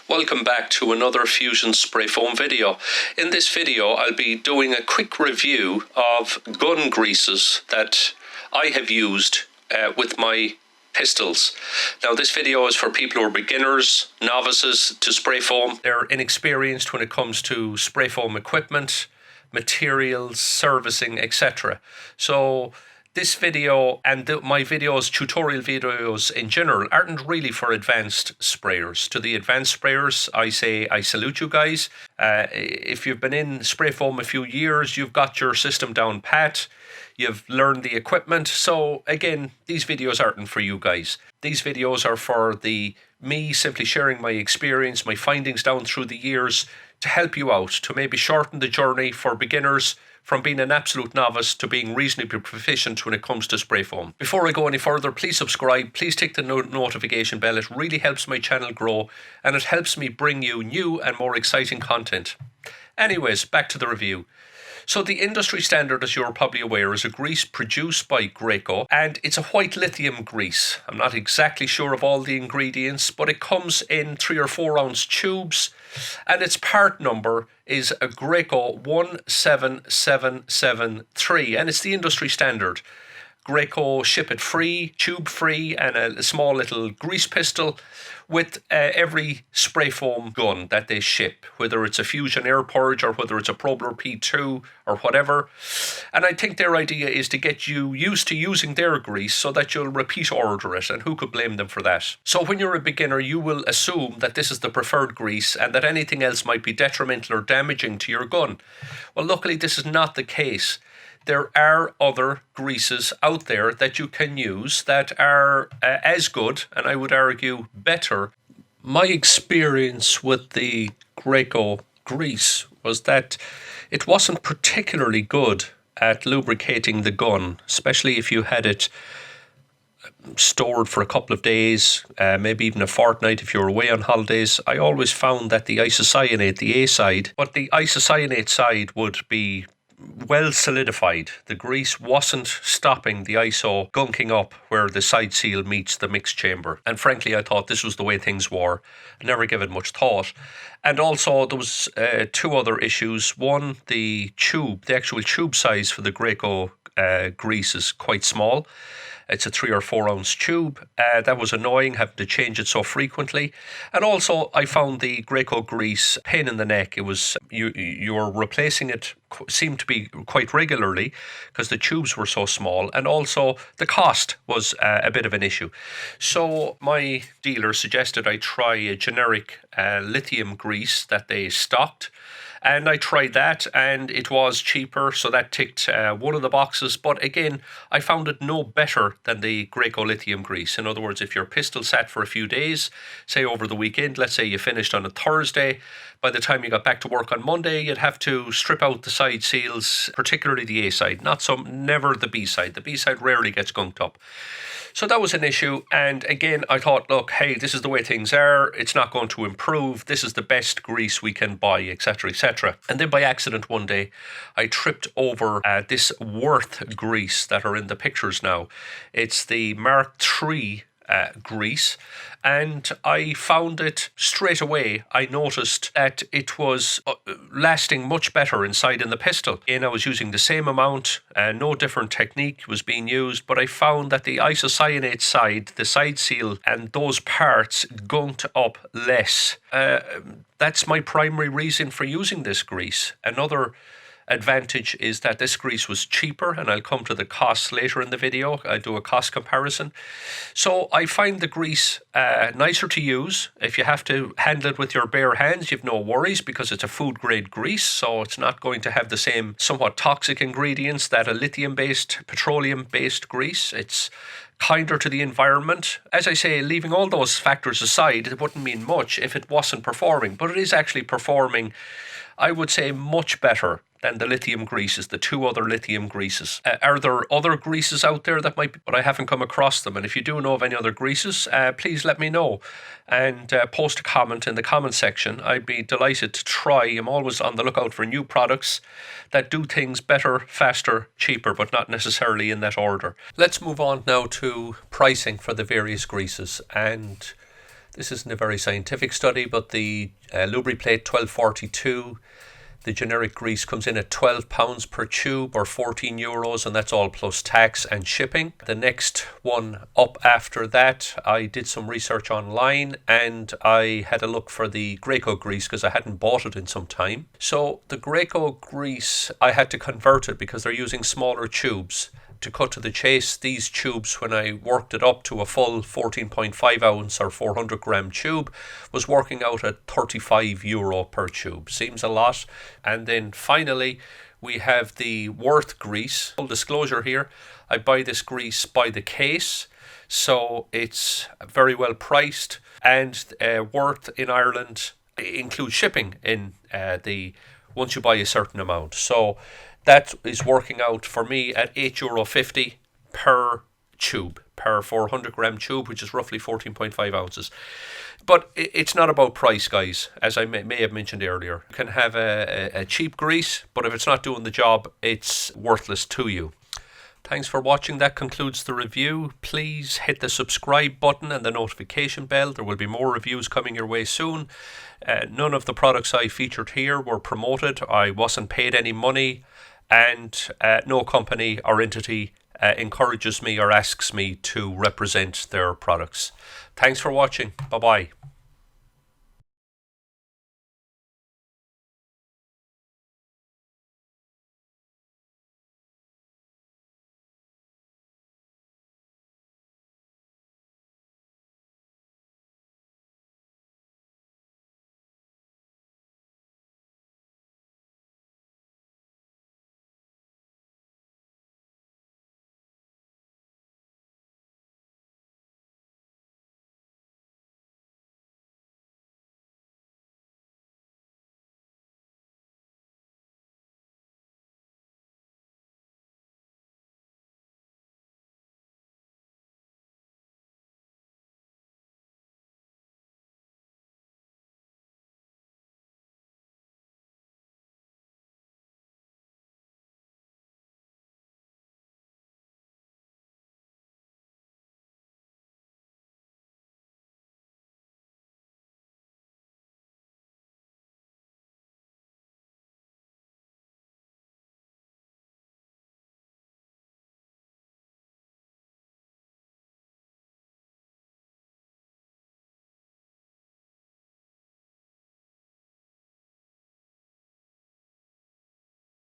Welcome back to another Fusion Spray Foam video. In this video I'll be doing a quick review of gun greases that I have used with my pistols. Now this video is for people who are beginners, novices to spray foam. They're inexperienced when it comes to spray foam equipment, materials, servicing, etc. So this video and my videos, tutorial videos in general, aren't really for advanced sprayers. To the advanced sprayers, I say I salute you guys. If you've been in spray foam a few years, you've got your system down pat, you've learned the equipment. So again, these videos aren't for you guys. These videos are for me simply sharing my experience, my findings down through the years to help you out, to maybe shorten the journey for beginners from being an absolute novice to being reasonably proficient when it comes to spray foam. Before I go any further, please subscribe, please tick the notification bell. It really helps my channel grow and it helps me bring you new and more exciting content. Anyways, back to the review. So the industry standard, as you're probably aware, is a grease produced by Graco, and it's a white lithium grease. I'm not exactly sure of all the ingredients, but it comes in 3 or 4 ounce tubes, and its part number is a Graco 17773, and it's the industry standard. Graco ship it free, tube free, and a small little grease pistol with every spray foam gun that they ship, whether it's a Fusion Air Purge or whether it's a Probler P2 or whatever. And I think their idea is to get you used to using their grease so that you'll repeat order it, and who could blame them for that? So when you're a beginner, you will assume that this is the preferred grease and that anything else might be detrimental or damaging to your gun. Well, luckily this is not the case. There are other greases out there that you can use that are as good, and I would argue better. My experience with the Graco grease was that it wasn't particularly good at lubricating the gun, especially if you had it stored for a couple of days, maybe even a fortnight if you're away on holidays. I always found that the isocyanate, the A side, but the isocyanate side would be well solidified. The grease wasn't stopping the iso gunking up where the side seal meets the mix chamber. And frankly, I thought this was the way things were. I never gave it much thought. And also there was 2 other issues. One, the actual tube size for the Graco grease is quite small. It's a 3 or 4 ounce tube. That was annoying, having to change it so frequently. And also, I found the Graco grease pain in the neck. It was you're replacing it seemed to be quite regularly because the tubes were so small, and also the cost was a bit of an issue. So my dealer suggested I try a generic lithium grease that they stocked. And I tried that, and it was cheaper, so that ticked one of the boxes. But again, I found it no better than the Graco lithium grease. In other words, if your pistol sat for a few days, say over the weekend, let's say you finished on a Thursday, by the time you got back to work on Monday, you'd have to strip out the side seals, particularly the A side, never the B side. The B side rarely gets gunked up. So that was an issue, and again I thought, look, hey, this is the way things are, it's not going to improve, this is the best grease we can buy, etc, etc. And then by accident one day I tripped over this Worth grease that are in the pictures now. It's the Mark III grease, and I found it straight away. I noticed that it was lasting much better inside in the pistol. And I was using the same amount, no different technique was being used, but I found that the isocyanate side, the side seal, and those parts gunked up less. That's my primary reason for using this grease. Another advantage is that this grease was cheaper, and I'll come to the costs later in the video. I'll do a cost comparison. So I find the grease nicer to use. If you have to handle it with your bare hands, you've no worries because it's a food grade grease, so it's not going to have the same somewhat toxic ingredients that a lithium-based, petroleum-based grease. It's kinder to the environment. As I say, leaving all those factors aside, it wouldn't mean much if it wasn't performing, but it is actually performing, I would say, much better than the lithium greases, the 2 other lithium greases. Are there other greases out there that might be, but I haven't come across them. And if you do know of any other greases, please let me know and post a comment in the comment section. I'd be delighted to try. I'm always on the lookout for new products that do things better, faster, cheaper, but not necessarily in that order. Let's move on now to pricing for the various greases. And This isn't a very scientific study, but the Lubriplate 1242, the generic grease, comes in at £12 per tube or €14, and that's all plus tax and shipping. The next one up after that, I did some research online and I had a look for the Graco grease because I hadn't bought it in some time. So the Graco grease, I had to convert it because they're using smaller tubes. To cut to the chase, these tubes, when I worked it up to a full 14.5 ounce or 400 gram tube, was working out at €35 per tube. Seems a lot. And then finally, we have the Worth grease. Full disclosure here, I buy this grease by the case, so it's very well priced. And Worth in Ireland includes shipping in once you buy a certain amount. So that is working out for me at €8.50 per tube, per 400 gram tube, which is roughly 14.5 ounces. But it's not about price, guys, as I may have mentioned earlier. You can have a cheap grease, but if it's not doing the job, it's worthless to you. Thanks for watching. That concludes the review. Please hit the subscribe button and the notification bell. There will be more reviews coming your way soon. None of the products I featured here were promoted. I wasn't paid any money, and no company or entity encourages me or asks me to represent their products. Thanks for watching. Bye-bye.